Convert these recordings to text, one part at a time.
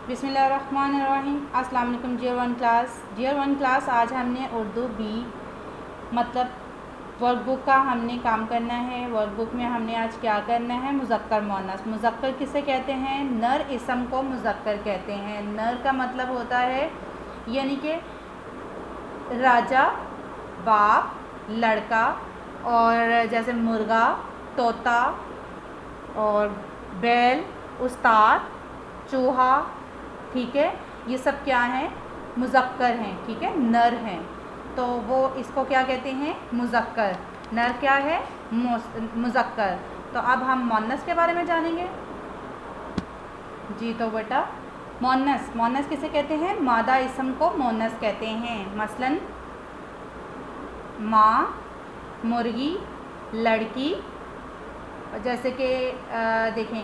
बिस्मिल्लाहिर्रहमानिर्रहीम। अस्सलाम वालेकुम Tier 1 क्लास। आज हमने उर्दू बी मतलब वर्कबुक का हमने काम करना है। वर्कबुक में हमने आज क्या करना है, मुज़क्कर मुअन्नस। मुज़क्कर किसे कहते हैं? नर इसम को मुज़क्कर कहते हैं। नर का मतलब होता है यानी कि राजा, बाप, लड़का, और जैसे मुर्गा, तोता और बैल, उस्ताद, चूहा, ठीक है, ये सब क्या हैं? मुज़क्कर हैं, ठीक है, नर हैं। तो वो इसको क्या कहते हैं? मुज़क्कर। नर क्या है? मुज़क्कर। तो अब हम मुअन्नस के बारे में जानेंगे। जी तो बेटा, मुअन्नस किसे कहते हैं? मादा इसम को मुअन्नस कहते हैं। मसलन माँ, मुर्गी, लड़की, जैसे कि देखें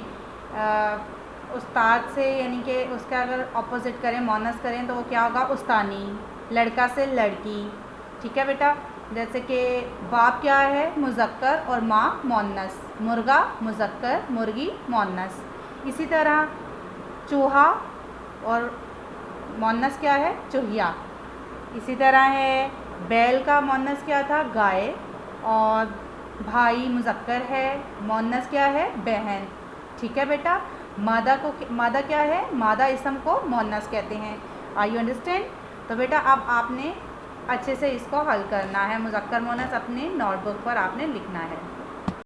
उस्ताद से यानी कि उसका अगर ऑपोजिट करें, मुअन्नस करें तो वो क्या होगा? उस्तानी। लड़का से लड़की, ठीक है बेटा। जैसे कि बाप क्या है? मुज़क्कर और माँ मुअन्नस। मुर्गा मुज़क्कर, मुर्गी मुअन्नस। इसी तरह चूहा और मुअन्नस क्या है? चूहिया। इसी तरह है बैल का मुअन्नस क्या था? गाय। और भाई मुज़क्कर है, मुअन्नस क्या है? बहन, ठीक है बेटा। मादा क्या है? मादा इसम को मुअन्नस कहते हैं। Are you understand? तो बेटा अब आपने अच्छे से इसको हल करना है। मुज़क्कर मुअन्नस अपने नोटबुक पर आपने लिखना है।